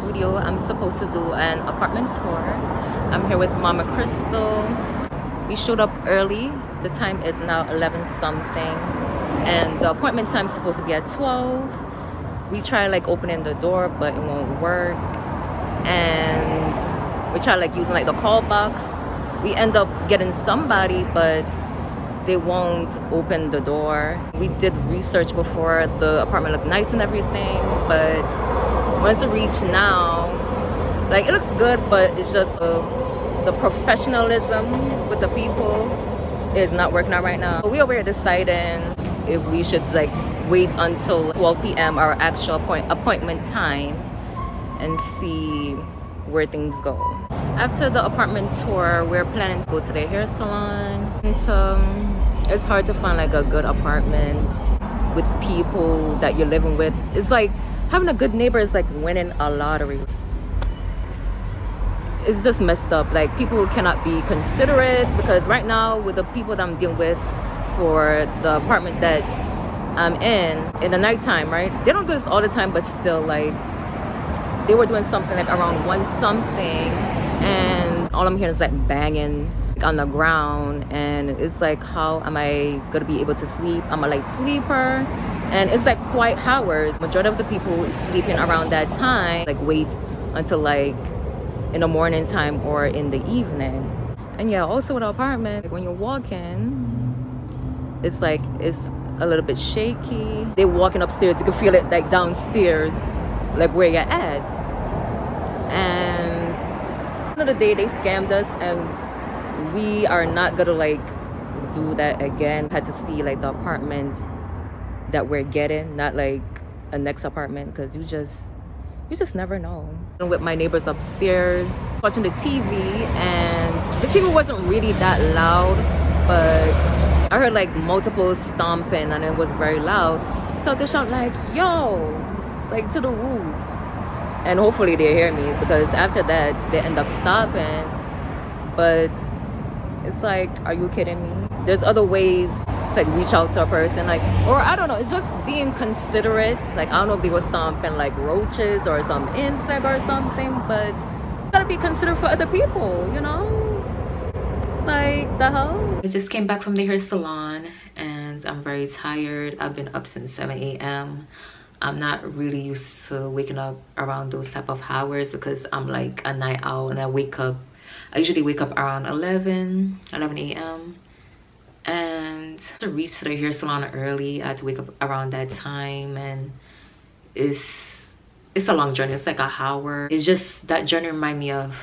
video, I'm supposed to do an apartment tour. I'm here with Mama Crystal. We showed up early. The time is now 11 something, and the appointment time is supposed to be at 12. We try like opening the door, but it won't work, and we try like using like the call box. We end up getting somebody, but they won't open the door. We did research before. The apartment looked nice and everything, but once we reach now, like it looks good, but it's just the professionalism with the people is not working out right now. We are deciding if we should like wait until 12 p.m. our actual appointment time and see where things go. After the apartment tour, we're planning to go to the hair salon. And it's hard to find like a good apartment with people that you're living with. It's like having a good neighbor is like winning a lottery. It's just messed up. Like people cannot be considerate, because right now with the people that I'm dealing with for the apartment that I'm in the nighttime, right? They don't do this all the time, but still, like they were doing something like around 1 something, and all I'm hearing is like banging on the ground, and it's like, how am I gonna be able to sleep? I'm a light sleeper, and it's like quiet hours. Majority of the people sleeping around that time like wait until like in the morning time or in the evening. And yeah, also with the apartment, like when you're walking, it's like it's a little bit shaky. They're walking upstairs, you can feel it like downstairs, like where you're at. And the other day they scammed us, and we are not gonna like do that again. Had to see like the apartment that we're getting, not like a next apartment, because you just never know. With my neighbors upstairs watching the TV, and the TV wasn't really that loud, but I heard like multiple stomping and it was very loud. So they shout like, yo, like to the roof. And hopefully they hear me, because after that they end up stopping. But it's like, are you kidding me? There's other ways to like reach out to a person, like, or I don't know, it's just being considerate. Like I don't know if they were stomping like roaches or some insect or something, but you gotta be considerate for other people, you know? Like the hell? I just came back from the hair salon and I'm very tired. I've been up since 7 a.m. I'm not really used to waking up around those type of hours, because I'm like a night owl, and I usually wake up around 11 a.m. and to reach the hair salon early, I had to wake up around that time, and it's a long journey. It's like an hour. It's just that journey remind me of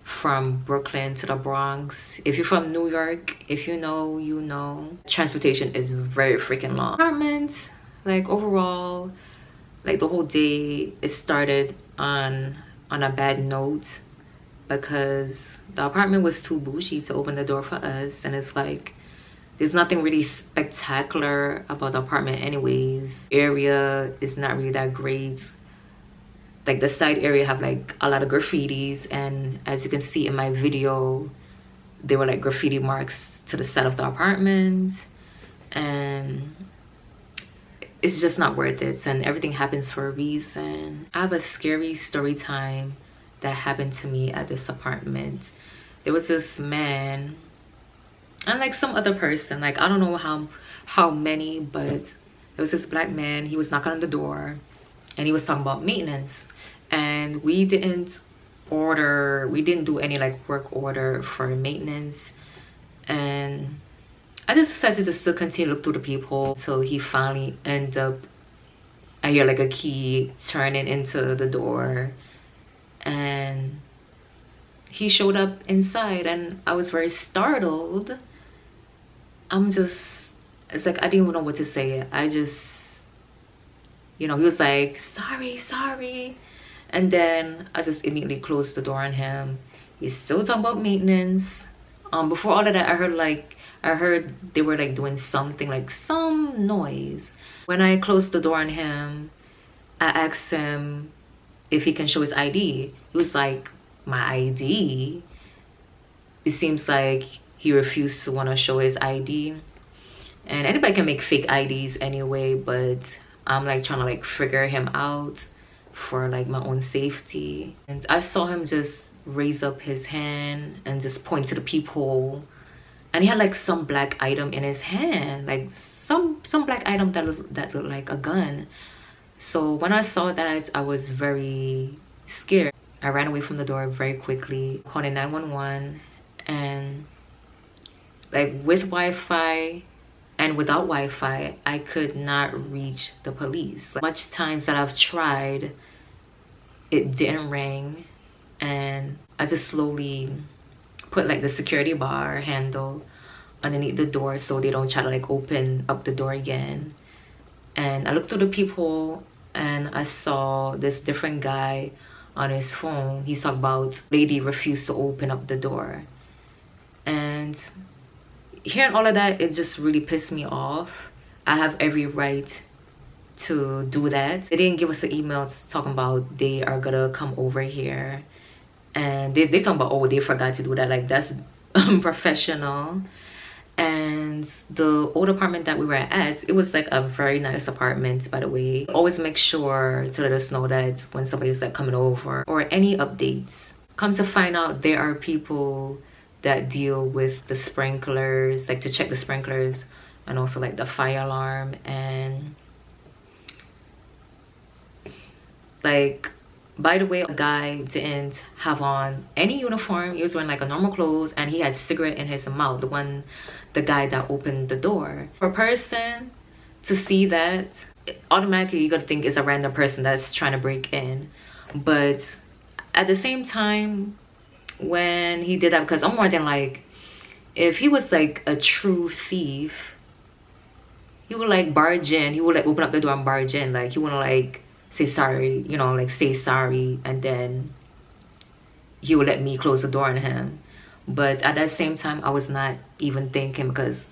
from Brooklyn to the Bronx. If you're from New York, if you know, you know. Transportation is very freaking long. Apartment, like overall, like the whole day, it started on a bad note, because the apartment was too bougie to open the door for us, and it's like there's nothing really spectacular about the apartment anyways. Area is not really that great. Like the side area have like a lot of graffitis, and as you can see in my video, there were like graffiti marks to the side of the apartment, and it's just not worth it. And everything happens for a reason. I have a scary story time that happened to me at this apartment. There was this man and like some other person, like I don't know how many, but there was this black man. He was knocking on the door and he was talking about maintenance, and we didn't do any like work order for maintenance. And I just decided to still continue to look through the people till he finally ended up, I hear like a key turning into the door, and he showed up inside, and I was very startled. It's like I didn't even know what to say. I just, you know, he was like, sorry, and then I just immediately closed the door on him. He's still talking about maintenance. Before all of that, I heard they were like doing something, like some noise. When I closed the door on him, I asked him if he can show his ID. He was like, my ID? It seems like he refused to want to show his ID. And anybody can make fake IDs anyway, but I'm like trying to like figure him out for like my own safety. And I saw him just raise up his hand and just point to the peephole, and he had like some black item in his hand, like some black item that looked like a gun. So when I saw that, I was very scared. I ran away from the door very quickly, called 911, and like with Wi-Fi and without Wi-Fi, I could not reach the police. Like, much times that I've tried, it didn't ring, and I just slowly put like the security bar handle underneath the door so they don't try to like open up the door again. And I looked through the peephole and I saw this different guy on his phone. He's talking about lady refused to open up the door. And hearing all of that, it just really pissed me off. I have every right to do that. They didn't give us an email talking about they are gonna come over here, and they talk about, oh, they forgot to do that. Like, that's unprofessional. And the old apartment that we were at, it was like a very nice apartment, by the way. Always make sure to let us know that when somebody's like coming over or any updates. Come to find out, there are people that deal with the sprinklers, like to check the sprinklers, and also like the fire alarm. And like, by the way, a guy didn't have on any uniform. He was wearing like a normal clothes, and he had cigarette in his mouth, the guy that opened the door. For a person to see that, automatically you're gonna think it's a random person that's trying to break in. But at the same time, when he did that, because I'm more than like, if he was like a true thief, he would like barge in, he would like open up the door and barge in. Like, he wouldn't like say sorry, you know, like say sorry, and then he would let me close the door on him. But at that same time, I was not even thinking, because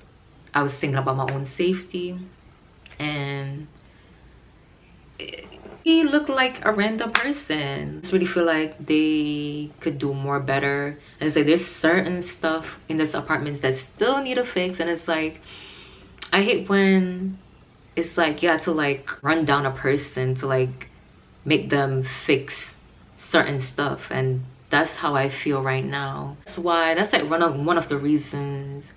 I was thinking about my own safety. And he looked like a random person. I just really feel like they could do more better. And it's like, there's certain stuff in this apartment that still need a fix. And it's like, I hate when it's like you have to like run down a person to like make them fix certain stuff. And that's how I feel right now. That's like one of the reasons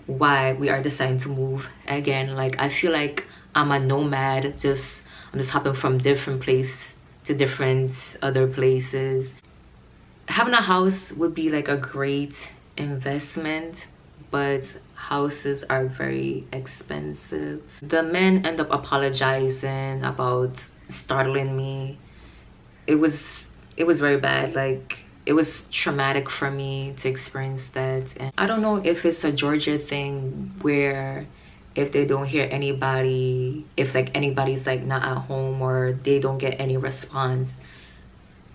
why we are deciding to move again. Like, I feel like I'm a nomad. I'm just hopping from different place to different other places. Having a house would be like a great investment, but houses are very expensive. The men end up apologizing about startling me. It was very bad. Like, it was traumatic for me to experience that. And I don't know if it's a Georgia thing where if they don't hear anybody, if like anybody's like not at home or they don't get any response,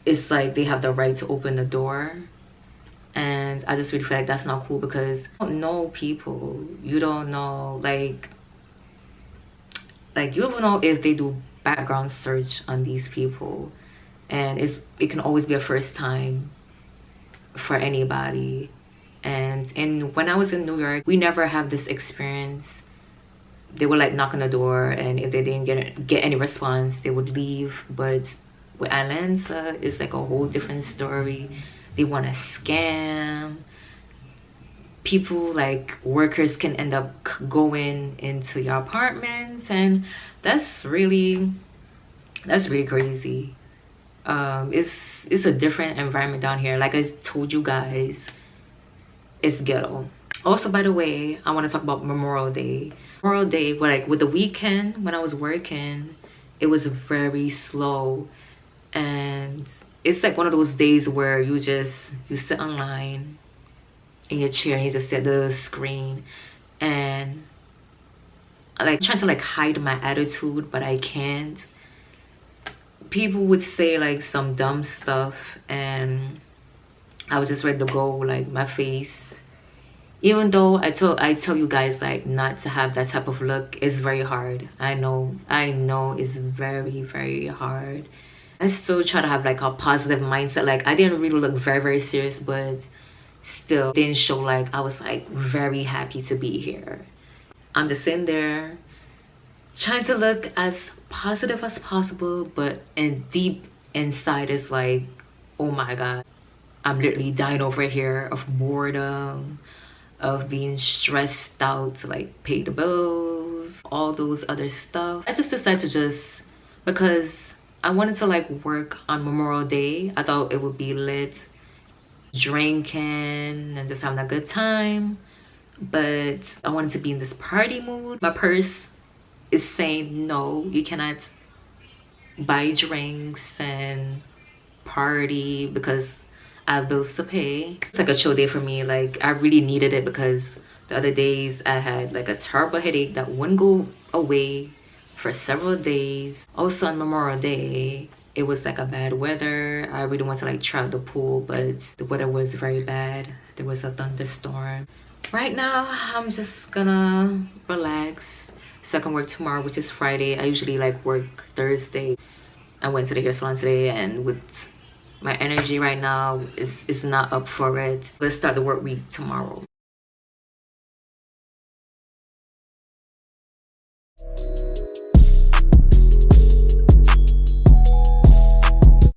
it's like they have the right to open the door. And I just really feel like that's not cool, because you don't know people. You don't know, like you don't know if they do background search on these people. And it can always be a first time for anybody. And when I was in New York, we never have this experience. They would like knock on the door, and if they didn't get any response, they would leave. But with Atlanta, it's like a whole different story. They want to scam people. Like, workers can end up going into your apartments, and that's really crazy. It's a different environment down here. Like I told you guys, it's ghetto. Also, by the way, I want to talk about Memorial Day. Memorial Day, with the weekend when I was working, it was very slow. And it's like one of those days where you sit online in your chair and you just sit at the screen, and I like trying to like hide my attitude, but I can't. People would say like some dumb stuff, and I was just ready to go. Like, my face, even though I tell you guys like not to have that type of look, it's very hard. I know it's very, very hard. I still try to have like a positive mindset. Like, I didn't really look very, very serious, but still didn't show like I was like very happy to be here. I'm just sitting there trying to look as positive as possible, but in deep inside is like, oh my god, I'm literally dying over here of boredom, of being stressed out to like pay the bills, all those other stuff. I just decided to just, because I wanted to like work on Memorial Day. I thought it would be lit, drinking and just having a good time. But I wanted to be in this party mood. My purse is saying no, you cannot buy drinks and party because I have bills to pay. It's like a chill day for me. Like I really needed it because the other days I had like a terrible headache that wouldn't go away for several days. Also on Memorial Day, it was like a bad weather. I really wanted to like try out the pool, but the weather was very bad. There was a thunderstorm. Right now, I'm just gonna relax so I can work tomorrow, which is Friday. I usually like work Thursday. I went to the hair salon today, and with my energy right now is not up for it. Let's start the work week tomorrow.